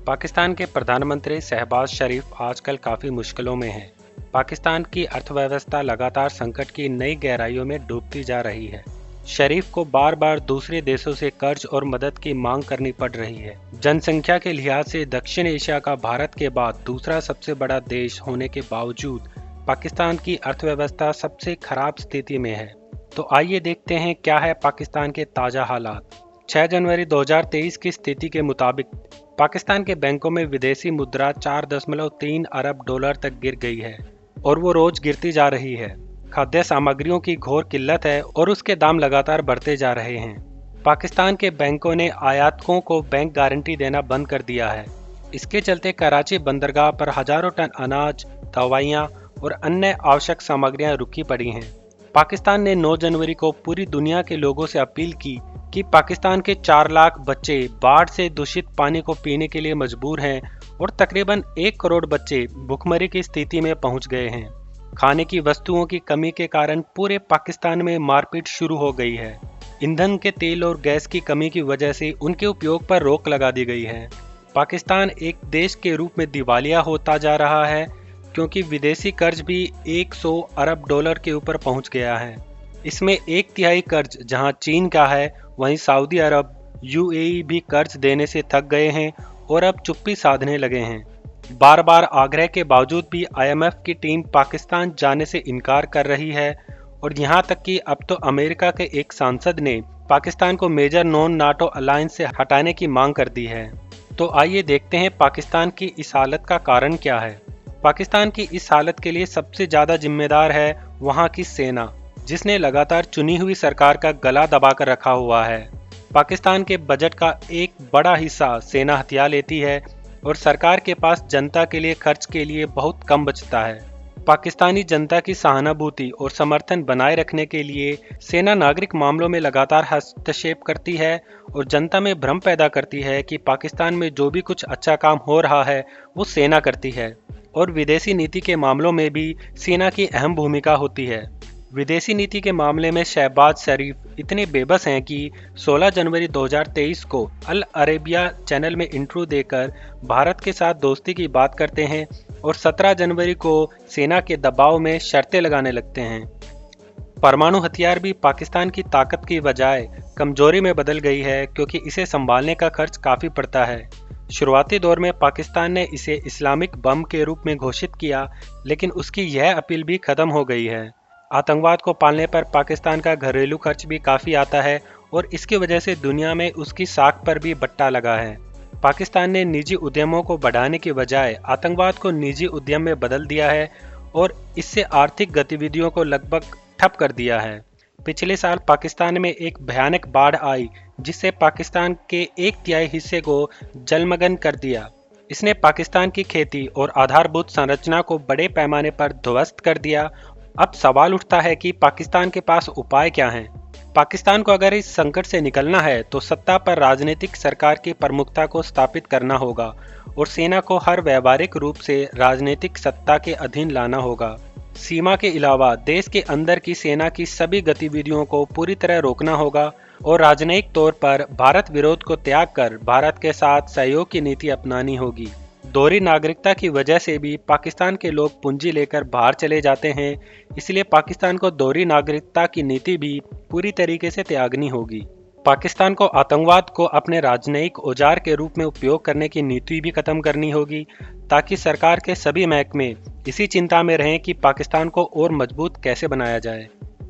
पाकिस्तान के प्रधानमंत्री शहबाज शरीफ आजकल काफ़ी मुश्किलों में हैं। पाकिस्तान की अर्थव्यवस्था लगातार संकट की नई गहराइयों में डूबती जा रही है। शरीफ को बार बार दूसरे देशों से कर्ज और मदद की मांग करनी पड़ रही है। जनसंख्या के लिहाज से दक्षिण एशिया का भारत के बाद दूसरा सबसे बड़ा देश होने के बावजूद पाकिस्तान की अर्थव्यवस्था सबसे खराब स्थिति में है। तो आइए देखते हैं क्या है पाकिस्तान के ताज़ा हालात। 6 जनवरी 2023 की स्थिति के मुताबिक पाकिस्तान के बैंकों में विदेशी मुद्रा 4.3 अरब डॉलर तक गिर गई है और वो रोज गिरती जा रही है। खाद्य सामग्रियों की घोर किल्लत है और उसके दाम लगातार बढ़ते जा रहे हैं। पाकिस्तान के बैंकों ने आयातकों को बैंक गारंटी देना बंद कर दिया है। इसके चलते कराची बंदरगाह पर हजारों टन अनाज, दवाइयाँ और अन्य आवश्यक सामग्रियाँ रुकी पड़ी हैं। पाकिस्तान ने 9 जनवरी को पूरी दुनिया के लोगों से अपील की कि पाकिस्तान के 4 लाख बच्चे बाढ़ से दूषित पानी को पीने के लिए मजबूर हैं और तकरीबन 1 करोड़ बच्चे भुखमरी की स्थिति में पहुंच गए हैं। खाने की वस्तुओं की कमी के कारण पूरे पाकिस्तान में मारपीट शुरू हो गई है। ईंधन के तेल और गैस की कमी की वजह से उनके उपयोग पर रोक लगा दी गई है। पाकिस्तान एक देश के रूप में दिवालिया होता जा रहा है क्योंकि विदेशी कर्ज भी 100 अरब डॉलर के ऊपर पहुंच गया है। इसमें 1/3 कर्ज जहां चीन का है, वहीं सऊदी अरब, यूएई भी कर्ज देने से थक गए हैं और अब चुप्पी साधने लगे हैं। बार बार आग्रह के बावजूद भी आईएमएफ की टीम पाकिस्तान जाने से इनकार कर रही है और यहां तक कि अब तो अमेरिका के एक सांसद ने पाकिस्तान को मेजर नॉन नाटो अलायंस से हटाने की मांग कर दी है। तो आइए देखते हैं पाकिस्तान की इस हालत का कारण क्या है। पाकिस्तान की इस हालत के लिए सबसे ज़्यादा जिम्मेदार है वहाँ की सेना, जिसने लगातार चुनी हुई सरकार का गला दबाकर रखा हुआ है। पाकिस्तान के बजट का एक बड़ा हिस्सा सेना हथिया लेती है और सरकार के पास जनता के लिए खर्च के लिए बहुत कम बचता है। पाकिस्तानी जनता की सहानुभूति और समर्थन बनाए रखने के लिए सेना नागरिक मामलों में लगातार हस्तक्षेप करती है और जनता में भ्रम पैदा करती है कि पाकिस्तान में जो भी कुछ अच्छा काम हो रहा है वो सेना करती है और विदेशी नीति के मामलों में भी सेना की अहम भूमिका होती है। विदेशी नीति के मामले में शहबाज शरीफ इतने बेबस हैं कि 16 जनवरी 2023 को अल अरेबिया चैनल में इंटरव्यू देकर भारत के साथ दोस्ती की बात करते हैं और 17 जनवरी को सेना के दबाव में शर्तें लगाने लगते हैं। परमाणु हथियार भी पाकिस्तान की ताकत की बजाय कमजोरी में बदल गई है क्योंकि इसे संभालने का खर्च काफ़ी पड़ता है। शुरुआती दौर में पाकिस्तान ने इसे इस्लामिक बम के रूप में घोषित किया, लेकिन उसकी यह अपील भी खत्म हो गई है। आतंकवाद को पालने पर पाकिस्तान का घरेलू खर्च भी काफ़ी आता है और इसकी वजह से दुनिया में उसकी साख पर भी बट्टा लगा है। पाकिस्तान ने निजी उद्यमों को बढ़ाने की बजाय आतंकवाद को निजी उद्यम में बदल दिया है और इससे आर्थिक गतिविधियों को लगभग ठप कर दिया है। पिछले साल पाकिस्तान में एक भयानक बाढ़ आई जिससे पाकिस्तान के 1/3 हिस्से को जलमग्न कर दिया। इसने पाकिस्तान की खेती और आधारभूत संरचना को बड़े पैमाने पर ध्वस्त कर दिया। अब सवाल उठता है कि पाकिस्तान के पास उपाय क्या हैं? पाकिस्तान को अगर इस संकट से निकलना है तो सत्ता पर राजनीतिक सरकार की प्रमुखता को स्थापित करना होगा और सेना को हर व्यवहारिक रूप से राजनीतिक सत्ता के अधीन लाना होगा। सीमा के अलावा देश के अंदर की सेना की सभी गतिविधियों को पूरी तरह रोकना होगा और राजनयिक तौर पर भारत विरोध को त्याग कर भारत के साथ सहयोग की नीति अपनानी होगी। दोहरी नागरिकता की वजह से भी पाकिस्तान के लोग पूंजी लेकर बाहर चले जाते हैं, इसलिए पाकिस्तान को दोहरी नागरिकता की नीति भी पूरी तरीके से त्यागनी होगी। पाकिस्तान को आतंकवाद को अपने राजनयिक औजार के रूप में उपयोग करने की नीति भी खत्म करनी होगी ताकि सरकार के सभी महकमे इसी चिंता में रहें कि पाकिस्तान को और मजबूत कैसे बनाया जाए।